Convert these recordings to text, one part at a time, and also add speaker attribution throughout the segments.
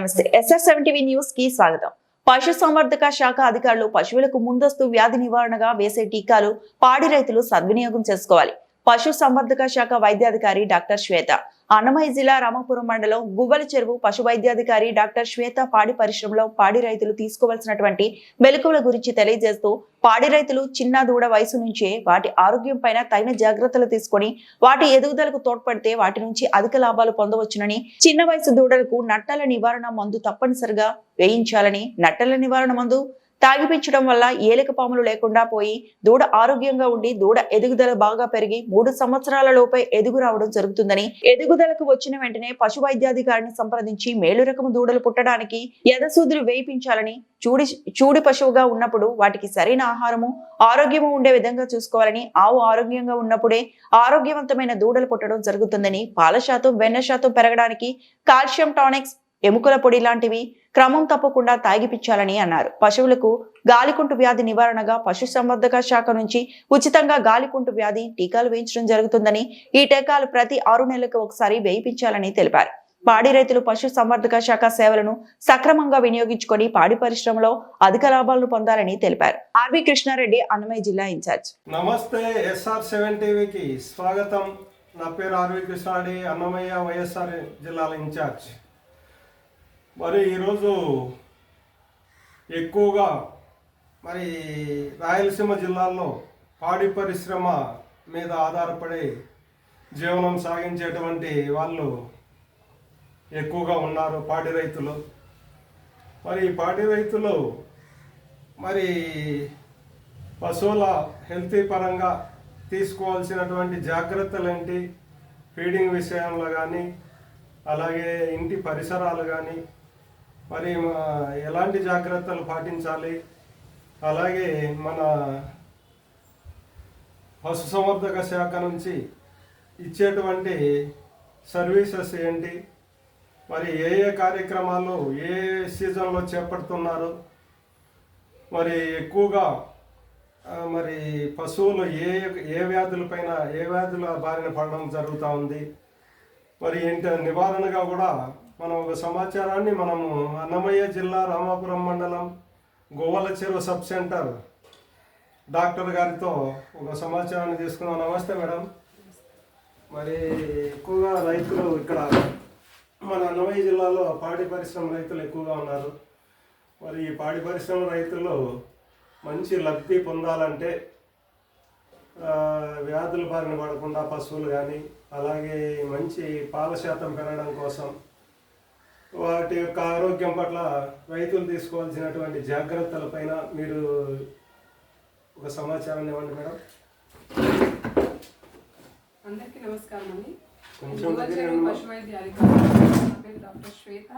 Speaker 1: నమస్తే SR7 news కి స్వాగతం. పశుసంవర్ధక శాఖ అధికారులు పశువులకు ముందస్తు వ్యాధి నివారణగా వేసే టీకాలు పాడి రైతులు సద్వినియోగం చేసుకోవాలి. పశుసంవర్ధక శాఖ వైద్యాధికారి డాక్టర్ శ్వేత, అన్నమయ్య జిల్లా రామాపురం మండలం గువ్వల చెరువు పశు వైద్యాధికారి డాక్టర్ శ్వేత పాడి పరిశ్రమలో పాడి రైతులు తీసుకోవాల్సినటువంటి మెలకువల గురించి తెలియజేస్తూ, పాడి రైతులు చిన్న దూడ వయసు నుంచే వాటి ఆరోగ్యం పైన తగిన జాగ్రత్తలు తీసుకొని వాటి ఎదుగుదలకు తోడ్పడితే వాటి నుంచి అధిక లాభాలు పొందవచ్చునని, చిన్న వయసు దూడలకు నట్టల నివారణ మందు తప్పనిసరిగా వేయించాలని, నట్టల నివారణ మందు తాగిపించడం వల్ల ఏలిక పాములు లేకుండా పోయి దూడ ఆరోగ్యంగా ఉండి దూడ ఎదుగుదల బాగా పెరిగి 3 సంవత్సరాల లోపే ఎదుగు రావడం జరుగుతుందని, ఎదుగుదలకు వచ్చిన వెంటనే పశు వైద్యాధికారిని సంప్రదించి మేలు రకము దూడలు పుట్టడానికి ఎదసూదులు వేయించాలని, చూడి పశువుగా ఉన్నప్పుడు వాటికి సరైన ఆహారము ఆరోగ్యము ఉండే విధంగా చూసుకోవాలని, ఆవు ఆరోగ్యంగా ఉన్నప్పుడే ఆరోగ్యవంతమైన దూడలు పుట్టడం జరుగుతుందని, పాల శాతం వెన్న శాతం పెరగడానికి కాల్షియం టానిక్స్ ఎముకల పొడి లాంటివి క్రమం తప్పకుండా తాగిపించాలని అన్నారు. పశువులకు గాలికుంటు వ్యాధి నివారణగా పశుసంవర్ధక శాఖ నుంచి ఉచితంగా గాలికుంటు వ్యాధి టీకాలు వేయించడం జరుగుతుందని, ఈ టీకాలు ప్రతి 6 నెలలకు ఒకసారి వేయించాలని తెలిపారు. పాడి రైతులు పశు సంవర్ధక శాఖ సేవలను సక్రమంగా వినియోగించుకొని పాడి పరిశ్రమలో అధిక లాభాలను పొందాలని తెలిపారు. ఆర్వి కృష్ణారెడ్డి, అన్నమయ్య జిల్లా ఇన్ఛార్జ్.
Speaker 2: నమస్తే, SR7 టీవీకి స్వాగతం. నా పేరు ఆర్వి కృష్ణారెడ్డి, అన్నమయ్య వైఎస్ఆర్ జిల్లాల ఇన్ఛార్జ్. మరి ఈరోజు ఎక్కువగా రాయలసీమ జిల్లాల్లో పాడి పరిశ్రమ మీద ఆధారపడి జీవనం సాగించేటువంటి వాళ్ళు ఎక్కువగా ఉన్నారు, పాడి రైతులు. ఈ పాడి రైతులు పశువుల హెల్తీ పరంగా తీసుకోవాల్సినటువంటి జాగ్రత్తలు ఏంటి, ఫీడింగ్ విషయంలో కానీ, అలాగే ఇంటి పరిసరాలు కానీ ఎలాంటి జాగ్రత్తలు పాటించాలి, అలాగే మన పశుసంవర్ధక శాఖ నుంచి ఇచ్చేటువంటి సర్వీసెస్ ఏంటి, ఏ ఏ కార్యక్రమాలు ఏ సీజన్లో చేపడుతున్నారు, ఎక్కువగా పశువులు ఏ వ్యాధులపైన ఏ వ్యాధుల బారిన పడడం జరుగుతూ ఉంది, ఏంటి నివారణగా కూడా ఒక సమాచారాన్ని మనము అన్నమయ్య జిల్లా రామాపురం మండలం గువ్వల చెరువు సబ్ సెంటర్ డాక్టర్ గారితో ఒక సమాచారాన్ని తీసుకున్నాం. నమస్తే మేడం. ఎక్కువగా రైతులు ఇక్కడ మన అన్నమయ్య జిల్లాలో పాడి పరిశ్రమ రైతులు ఎక్కువగా ఉన్నారు. ఈ పాడి పరిశ్రమ రైతులు మంచి లబ్ధి పొందాలంటే వ్యాధుల బారిన పడకుండా పశువులు కానీ, అలాగే మంచి పాల శాతం పెరగడం కోసం వాటి యొక్క ఆరోగ్యం పట్ల రైతులు తీసుకోవాల్సినటువంటి జాగ్రత్తల పైన మీరు ఒక సమాచారాన్ని ఇవ్వండి మేడం.
Speaker 3: అందరికీ నమస్కారం అండి. పశు వైద్య అధికారి డాక్టర్ శ్వేత.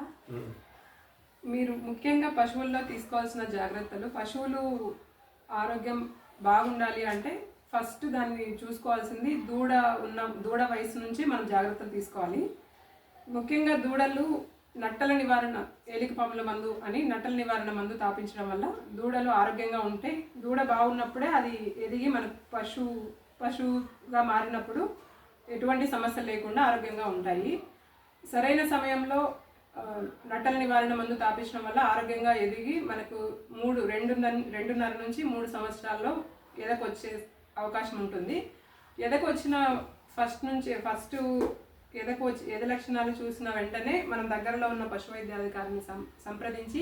Speaker 3: మీరు ముఖ్యంగా పశువుల్లో తీసుకోవాల్సిన జాగ్రత్తలు, పశువులు ఆరోగ్యం బాగుండాలి అంటే ఫస్ట్ దాన్ని చూసుకోవాల్సింది దూడ వయసు నుంచి మనం జాగ్రత్తలు తీసుకోవాలి. ముఖ్యంగా దూడలు నట్టల నివారణ, ఏలికపాముల మందు అని నట్టల నివారణ మందు తాపించడం వల్ల దూడలు ఆరోగ్యంగా ఉంటే, దూడ బాగున్నప్పుడే అది ఎదిగి మన పశువుగా మారినప్పుడు ఎటువంటి సమస్యలు లేకుండా ఆరోగ్యంగా ఉంటాయి. సరైన సమయంలో నట్టల నివారణ మందు తాపించడం వల్ల ఆరోగ్యంగా ఎదిగి మనకు 2.5 నుంచి 3 సంవత్సరాల్లో ఎదకొచ్చే అవకాశం ఉంటుంది. ఎదకొచ్చిన ఫస్ట్ ఎద లక్షణాలు చూసిన వెంటనే మనం దగ్గరలో ఉన్న పశు వైద్యాధికారిని సంప్రదించి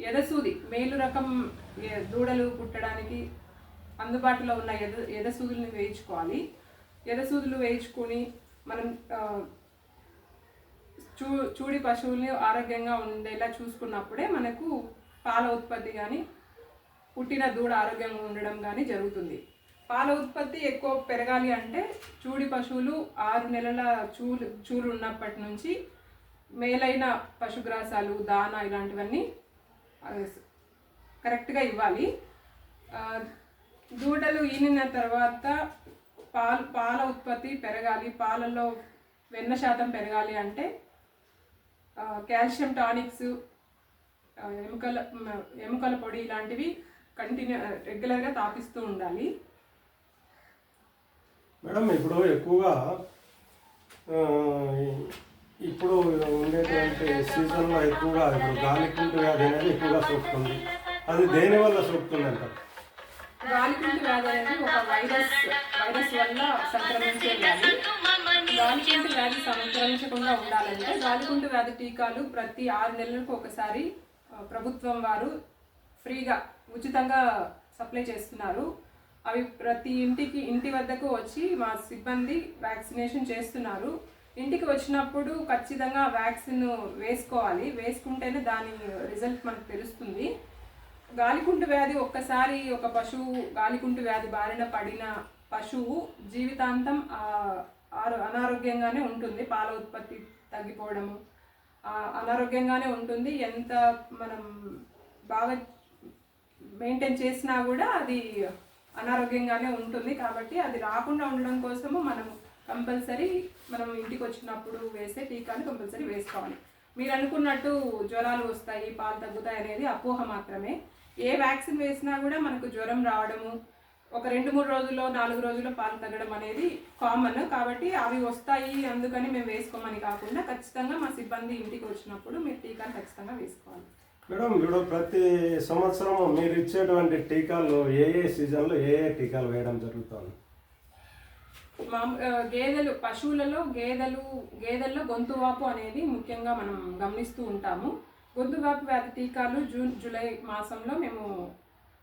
Speaker 3: ఎదసూది మేలు రకం దూడలు పుట్టడానికి అందుబాటులో ఉన్న ఎదసూదులను వేయించుకోవాలి. ఎదసూదులు వేయించుకొని మనం చూడి పశువుల్ని ఆరోగ్యంగా ఉండేలా చూసుకున్నప్పుడే మనకు పాల ఉత్పత్తి కానీ, పుట్టిన దూడ ఆరోగ్యంగా ఉండడం కానీ జరుగుతుంది. పాల ఉత్పత్తి ఎక్కువ పెరగాలి అంటే చూడి పశువులు 6 నెలల చూలు ఉన్నప్పటి నుంచి మేలైన పశుగ్రాసాలు, దానా ఇలాంటివన్నీ కరెక్ట్గా ఇవ్వాలి. దూడలు ఈనిన తర్వాత పాల ఉత్పత్తి పెరగాలి, పాలలో వెన్న శాతం పెరగాలి అంటే కాల్షియం టానిక్స్, ఎముకల పొడి ఇలాంటివి రెగ్యులర్గా తాపిస్తూ ఉండాలి.
Speaker 2: మేడం, ఇప్పుడు ఎక్కువగా ఇప్పుడు ఉండేటువంటి సీజన్లో ఎక్కువగా ఇప్పుడు గాలికుంటు వ్యాధి అనేది ఎక్కువగా సోకుతుంది. అది దేని వల్ల సోకుతుంది అంటారు?
Speaker 3: గాలికుంటు వ్యాధి అనేది ఒక వైరస్ వల్ల సంక్రమించే వ్యాధి. గాలికుంటు వ్యాధి సంక్రమించకుండా ఉండాలంటే గాలికుంటు వ్యాధి టీకాలు ప్రతి 6 నెలలకు ఒకసారి ప్రభుత్వం వారు ఫ్రీగా ఉచితంగా సప్లై చేస్తున్నారు. అవి ప్రతి ఇంటి వద్దకు వచ్చి మా సిబ్బంది వ్యాక్సినేషన్ చేస్తున్నారు. ఇంటికి వచ్చినప్పుడు ఖచ్చితంగా వ్యాక్సిన్ వేసుకోవాలి. వేసుకుంటేనే దాని రిజల్ట్ మనకు తెలుస్తుంది. గాలికుంటు వ్యాధి ఒక్కసారి ఒక పశువు గాలికుంటు వ్యాధి బారిన పడిన పశువు జీవితాంతం అనారోగ్యంగానే ఉంటుంది. పాల ఉత్పత్తి తగ్గిపోవడము అనారోగ్యంగానే ఉంటుంది. ఎంత మనం బాగా మెయింటైన్ చేసినా కూడా అది అనారోగ్యంగానే ఉంటుంది. కాబట్టి అది రాకుండా ఉండడం కోసము మనం ఇంటికి వచ్చినప్పుడు వేసే టీకాలు కంపల్సరీ వేసుకోవాలి. మీరు అనుకున్నట్టు జ్వరాలు వస్తాయి, పాలు తగ్గుతాయి అనేది అపోహ మాత్రమే. ఏ వ్యాక్సిన్ వేసినా కూడా మనకు జ్వరం రావడము, ఒక 2-3 రోజుల్లో 4 రోజుల్లో పాలు తగ్గడం అనేది కామన్. కాబట్టి అవి వస్తాయి అందుకని మేము వేసుకోమని కాకుండా ఖచ్చితంగా మా సిబ్బంది ఇంటికి వచ్చినప్పుడు మీరు టీకాలు ఖచ్చితంగా వేసుకోవాలి.
Speaker 2: మేడం, ఇప్పుడు ప్రతి సంవత్సరం మీరు ఇచ్చేటువంటి టీకాలు ఏ సీజన్లో ఏ టీకాలు వేయడం జరుగుతుంది?
Speaker 3: గేదెలు పశువులలో గేదెల్లో గొంతువాపు అనేది ముఖ్యంగా మనం గమనిస్తూ ఉంటాము. గొంతువాపు వ్యాధి టీకాలు జూన్ జూలై మాసంలో మేము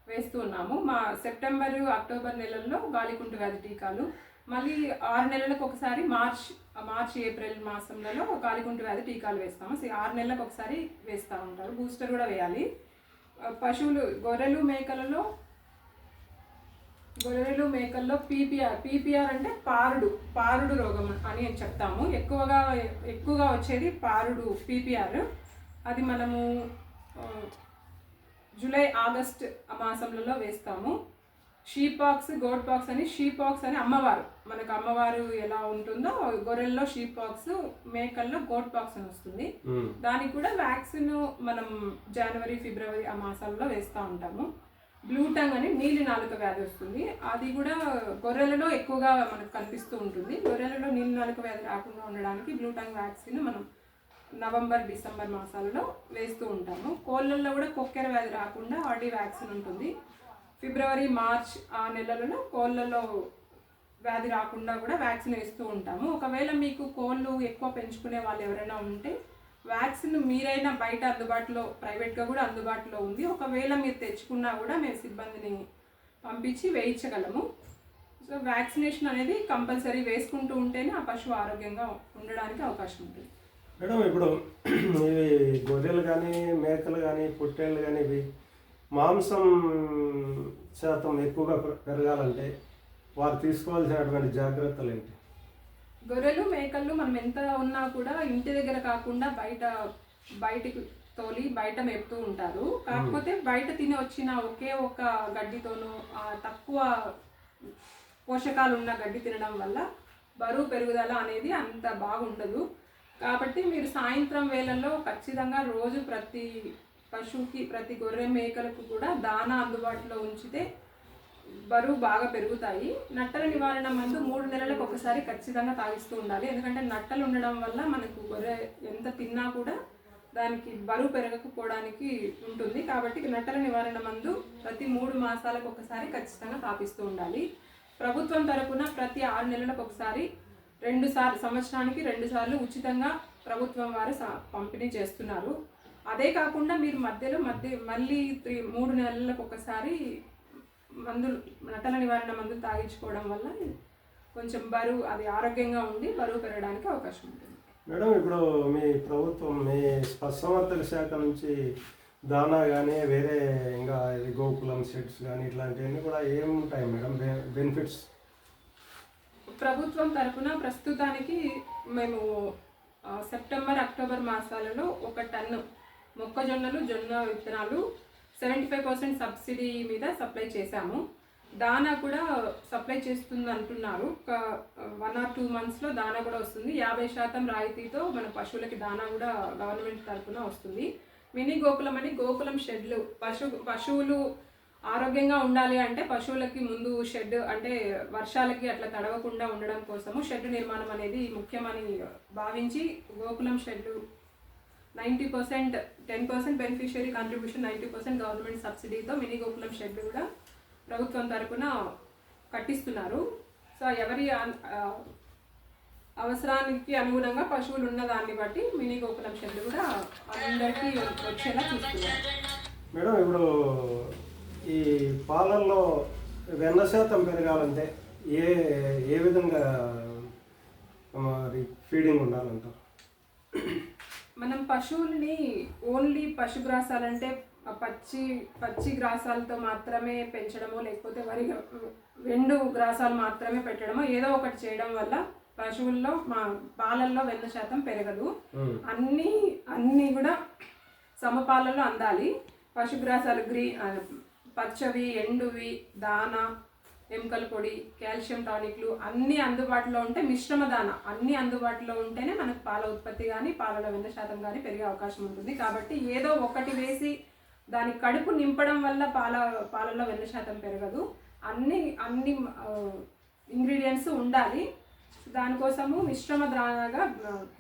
Speaker 3: వేస్తూ ఉన్నాము. మా సెప్టెంబర్ అక్టోబర్ నెలల్లో గాలికుంటు వ్యాధి టీకాలు, మళ్ళీ 6 నెలలకు ఒకసారి మార్చ్ ఏప్రిల్ మాసంలో గాలికుంటు వ్యాధి టీకాలు వేస్తాము. 6 నెలలకు ఒకసారి వేస్తూ ఉంటారు. బూస్టర్ కూడా వేయాలి. పశువులు గొర్రెలు మేకల్లో పీపీఆర్ అంటే పారుడు రోగం అని చెప్తాము. ఎక్కువగా వచ్చేది పారుడు పీపీఆర్. అది మనము జూలై ఆగస్ట్ మాసంలో వేస్తాము. షీపాక్స్ గోడ్ పాక్స్ అని మనకు అమ్మవారు ఎలా ఉంటుందో గొర్రెల్లో షీపాక్స్, మేకల్లో గోడ్ పాక్స్ అని వస్తుంది. దానికి కూడా వ్యాక్సిన్ మనం జనవరి ఫిబ్రవరి ఆ మాసాల్లో వేస్తూ ఉంటాము. బ్లూ టంగ్ అని నీలి నాలుక వ్యాధి వస్తుంది. అది కూడా గొర్రెలలో ఎక్కువగా మనకు కనిపిస్తూ ఉంటుంది. గొర్రెలలో నీలి నాలుక వ్యాధి రాకుండా ఉండడానికి బ్లూ టంగ్ వ్యాక్సిన్ మనం నవంబర్ డిసెంబర్ మాసాలలో వేస్తూ ఉంటాము. కోళ్ళల్లో కూడా కొక్కెర వ్యాధి రాకుండా ఆర్డీ వ్యాక్సిన్ ఉంటుంది. ఫిబ్రవరి మార్చ్ ఆ నెలలలో కోళ్ళలో వ్యాధి రాకుండా కూడా వ్యాక్సిన్ వేస్తూ ఉంటాము. ఒకవేళ మీకు కోళ్ళు ఎక్కువ పెంచుకునే వాళ్ళు ఎవరైనా ఉంటే వ్యాక్సిన్ మీరైనా బయట ప్రైవేట్గా కూడా అందుబాటులో ఉంది. ఒకవేళ మీరు తెచ్చుకున్నా కూడా మేము సిబ్బందిని పంపించి వేయించగలము. సో వ్యాక్సినేషన్ అనేది కంపల్సరీ వేసుకుంటూ ఉంటేనే ఆ పశువు ఆరోగ్యంగా ఉండడానికి అవకాశం ఉంటుంది.
Speaker 2: మేడం, ఇప్పుడు ఇవి గొర్రెలు కానీ మేకలు కానీ పొట్టేళ్ళు కానీ ఇవి మాంసం శాతం ఎక్కువగా పెరగాలంటే వారు తీసుకోవాల్సినటువంటి జాగ్రత్తలు ఏంటి?
Speaker 3: గొర్రెలు మేకలు మనం ఎంత ఉన్నా కూడా ఇంటి దగ్గర కాకుండా బయటికి తోలి బయట మేపుతూ ఉంటారు. కాకపోతే బయట తిని వచ్చిన ఒకే ఒక గడ్డితోనూ తక్కువ పోషకాలు ఉన్న గడ్డి తినడం వల్ల బరువు పెరుగుదల అనేది అంత బాగుండదు. కాబట్టి మీరు సాయంత్రం వేళల్లో ఖచ్చితంగా రోజు ప్రతి పశువుకి ప్రతి గొర్రె మేకలకు కూడా దానా అందుబాటులో ఉంచితే బరువు బాగా పెరుగుతాయి. నట్టల నివారణ మందు 3 నెలలకు ఒకసారి ఖచ్చితంగా తాగిస్తూ ఉండాలి. ఎందుకంటే నట్టలు ఉండడం వల్ల మనకు గొర్రె ఎంత తిన్నా కూడా దానికి బరువు పెరగకపోవడానికి ఉంటుంది. కాబట్టి నట్టల నివారణ మందు ప్రతి 3 మాసాలకు ఒకసారి ఖచ్చితంగా తాపిస్తూ ఉండాలి. ప్రభుత్వం తరపున ప్రతి 6 నెలలకు ఒకసారి సంవత్సరానికి 2 సార్లు ఉచితంగా ప్రభుత్వం వారు పంపిణీ చేస్తున్నారు. అదే కాకుండా మీరు మళ్ళీ 3 నెలలకు ఒకసారి నట్టల నివారణ మందులు తాగించుకోవడం వల్ల కొంచెం బరువు అది ఆరోగ్యంగా ఉండి బరువు పెరగడానికి అవకాశం ఉంటుంది.
Speaker 2: మేడం, ఇప్పుడు మీ ప్రభుత్వం మీ పశుసంవర్ధక శాఖ నుంచి దానా కానీ వేరే ఇంకా గోకులం సెట్స్ కానీ ఇట్లాంటివన్నీ కూడా ఏముంటాయి మేడం బెనిఫిట్స్?
Speaker 3: ప్రభుత్వం తరపున ప్రస్తుతానికి మేము సెప్టెంబర్ అక్టోబర్ మాసాలలో 1 టన్ను మొక్కజొన్నలు జొన్న విత్తనాలు 75% సబ్సిడీ మీద సప్లై చేశాము. దానా కూడా సప్లై చేస్తుంది అంటున్నారు. 1 or 2 monthsలో దానా కూడా వస్తుంది. 50% రాయితీతో మన పశువులకి దానా కూడా గవర్నమెంట్ తరఫున వస్తుంది. మినీ గోకులం అని గోకులం షెడ్లు పశువులు ఆరోగ్యంగా ఉండాలి అంటే పశువులకి ముందు షెడ్ అంటే వర్షాలకి అట్లా తడవకుండా ఉండడం కోసము షెడ్ నిర్మాణం అనేది ముఖ్యమని భావించి Gokulam shed 90% 10% beneficiary contribution 90% government సబ్సిడీతో మినీ గోకులం షెడ్ కూడా ప్రభుత్వం తరపున కట్టిస్తున్నారు. సో ఎవరి అవసరానికి అనుగుణంగా పశువులు ఉన్న దాన్ని బట్టి మినీ గోకులం షెడ్ కూడా అందరికీ వచ్చేలా చూస్తున్నారు.
Speaker 2: మేడం, ఇప్పుడు ఈ పాలల్లో వెన్న శాతం పెరగాలంటే ఏ ఏ విధంగా మరి ఫీడింగ్ ఉండాలంటారు?
Speaker 3: మనం పశువుల్ని ఓన్లీ పశుగ్రాసాలంటే పచ్చి గ్రాసాలతో మాత్రమే పెంచడమో లేకపోతే వెండు గ్రాసాలు మాత్రమే పెట్టడమో ఏదో ఒకటి చేయడం వల్ల పశువుల్లో పాలల్లో వెన్న శాతం పెరగదు. అన్నీ కూడా సమపాలలో అందాలి. పశుగ్రాసాలు పచ్చవి, ఎండువి, దానా, ఎముకల పొడి, కాల్షియం టానిక్లు అన్నీ అందుబాటులో ఉంటే, మిశ్రమ దానా అన్నీ అందుబాటులో ఉంటేనే మనకు పాల ఉత్పత్తి కానీ పాలలో వెన్న శాతం కానీ పెరిగే అవకాశం ఉంటుంది. కాబట్టి ఏదో ఒకటి వేసి దాని కడుపు నింపడం వల్ల పాలలో వెన్న శాతం పెరగదు. అన్ని ఇంగ్రీడియంట్స్ ఉండాలి. దానికోసము మిశ్రమ ద్రావణగా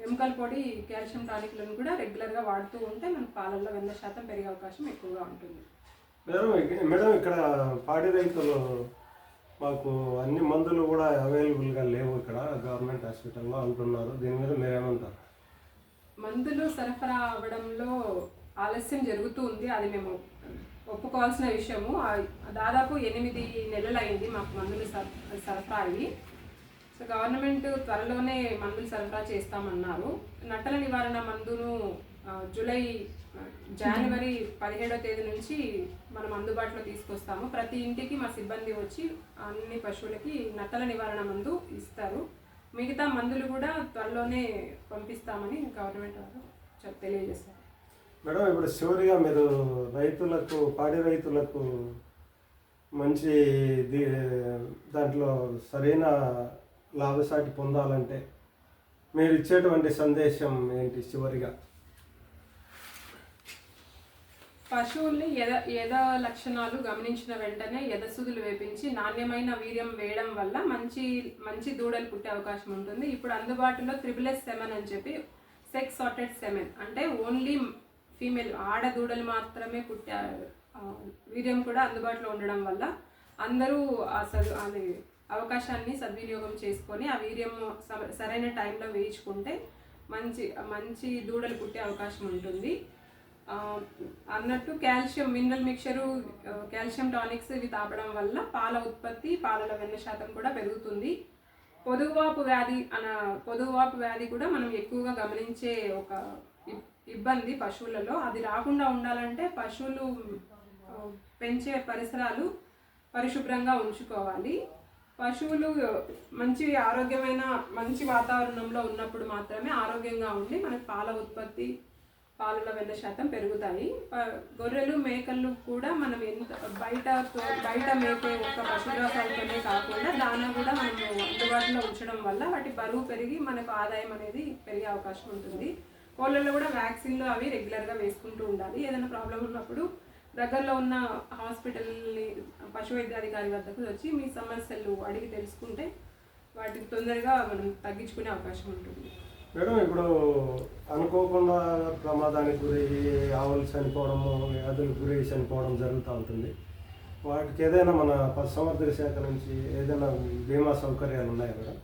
Speaker 3: ఎముకల పొడి, కాల్షియం టానిక్లను కూడా రెగ్యులర్గా వాడుతూ ఉంటే మన పాలల్లో వెన్న శాతం పెరిగే అవకాశం ఎక్కువగా ఉంటుంది.
Speaker 2: మేడం, ఇక్కడ పాడి రైతులు మాకు అన్ని మందులు కూడా అవైలబుల్గా లేవు ఇక్కడ గవర్నమెంట్ హాస్పిటల్లో అంటున్నారు. దీని మీద మీరేమంటారు?
Speaker 3: మందులు సరఫరా అవ్వడంలో ఆలస్యం జరుగుతూ ఉంది. అది మేము ఒప్పుకోవాల్సిన విషయము. దాదాపు 8 నెలలు అయింది మాకు మందులు సరఫరా అయ్యి. సో గవర్నమెంట్ త్వరలోనే మందులు సరఫరా చేస్తామన్నారు. నట్టల నివారణ మందును జనవరి 17వ తేదీ నుంచి మనం అందుబాటులో తీసుకొస్తాము. ప్రతి ఇంటికి మా సిబ్బంది వచ్చి అన్ని పశువులకి నట్టల నివారణ మందు ఇస్తారు. మిగతా మందులు కూడా త్వరలోనే పంపిస్తామని గవర్నమెంట్ వారు తెలియజేస్తారు.
Speaker 2: మేడం, ఇప్పుడు చివరిగా మీరు పాడి రైతులకు మంచి దాంట్లో సరైన లాభసాటి పొందాలంటే మీరు ఇచ్చేటువంటి సందేశం ఏంటి చివరిగా?
Speaker 3: పశువుల్ని ఎద లక్షణాలు గమనించిన వెంటనే ఎదసుదులు వేపించి నాణ్యమైన వీర్యం వేయడం వల్ల మంచి దూడలు పుట్టే అవకాశం ఉంటుంది. ఇప్పుడు అందుబాటులో SSS సెమెన్ అని చెప్పి సెక్స్ సార్టెడ్ సెమెన్ అంటే ఓన్లీ ఫీమేల్ ఆడ దూడలు మాత్రమే పుట్టే వీర్యం కూడా అందుబాటులో ఉండడం వల్ల అందరూ అది అవకాశాన్ని సద్వినియోగం చేసుకొని ఆ వీర్యం సరైన టైంలో వేయించుకుంటే మంచి దూడలు పుట్టే అవకాశం ఉంటుంది. అన్నట్టు calcium mineral mixture, calcium tonics ఇవి తాపడం వల్ల పాల ఉత్పత్తి, పాలలో వెన్న శాతం కూడా పెరుగుతుంది. పొదుగువాపు వ్యాధి కూడా మనం ఎక్కువగా గమనించే ఒక ఇబ్బంది పశువులలో. అది రాకుండా ఉండాలంటే పశువులు పెంచే పరిసరాలు పరిశుభ్రంగా ఉంచుకోవాలి. పశువులు ఆరోగ్యమైన మంచి వాతావరణంలో ఉన్నప్పుడు మాత్రమే ఆరోగ్యంగా ఉండి మనకు పాల ఉత్పత్తి, పాలలో వెన్న శాతం పెరుగుతాయి. గొర్రెలు, మేకలు కూడా మనం బయట మేపే ఒక్క పశుగ్రాసాలతోనే కాకుండా దానా కూడా మనము అందుబాటులో ఉంచడం వల్ల వాటి బరువు పెరిగి మనకు ఆదాయం అనేది పెరిగే అవకాశం ఉంటుంది. కోళ్ళల్లో కూడా వ్యాక్సిన్లు అవి రెగ్యులర్గా వేసుకుంటూ ఉండాలి. ఏదైనా ప్రాబ్లం ఉన్నప్పుడు దగ్గరలో ఉన్న హాస్పిటల్ని పశు వైద్యాధికారి వద్దకు వచ్చి మీ సమస్యలు అడిగి తెలుసుకుంటే వాటిని తొందరగా మనం తగ్గించుకునే అవకాశం ఉంటుంది.
Speaker 2: మేడం, ఇప్పుడు అనుకోకుండా ప్రమాదానికి గురి ఆవులు చనిపోవడము, వ్యాధులకు గురి చనిపోవడం జరుగుతూ ఉంటుంది. వాటికి ఏదైనా మన పశుసంవర్ధక శాఖ నుంచి ఏదైనా బీమా సౌకర్యాలు ఉన్నాయా మేడం?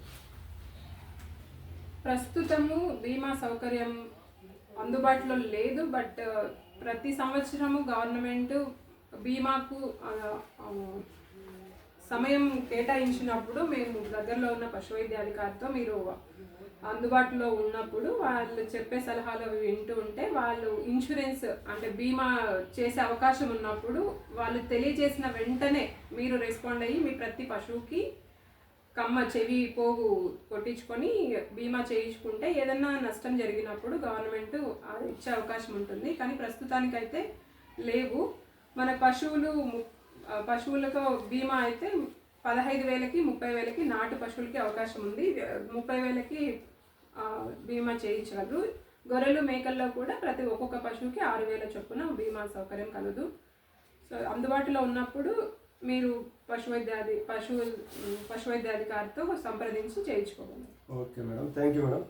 Speaker 3: ప్రస్తుతము బీమా సౌకర్యం అందుబాటులో లేదు. బట్ ప్రతి సంవత్సరము గవర్నమెంట్ బీమాకు సమయం కేటాయించినప్పుడు మేము దగ్గరలో ఉన్న పశు వైద్యాధికారితో మీరు అందుబాటులో ఉన్నప్పుడు వాళ్ళు చెప్పే సలహాలు అవి వింటూ ఉంటే వాళ్ళు ఇన్సూరెన్స్ అంటే బీమా చేసే అవకాశం ఉన్నప్పుడు వాళ్ళు తెలియజేసిన వెంటనే మీరు రెస్పాండ్ అయ్యి మీ ప్రతి పశువుకి చెవి పోగు కొట్టించుకొని బీమా చేయించుకుంటే ఏదన్నా నష్టం జరిగినప్పుడు గవర్నమెంట్ ఇచ్చే అవకాశం ఉంటుంది. కానీ ప్రస్తుతానికైతే లేవు. మన పశువులకు బీమా అయితే 15,000కి 30,000కి నాటు పశువులకి అవకాశం ఉంది. 30,000కి బీమా చేయించగలరు. గొర్రెలు, మేకల్లో కూడా ఒక్కొక్క పశువుకి 6,000 చొప్పున బీమా సౌకర్యం కలదు. సో అందుబాటులో ఉన్నప్పుడు మీరు పశువైద్యాధికారితో సంప్రదించి చేయించుకోగలరు.
Speaker 2: Okay madam, thank you madam.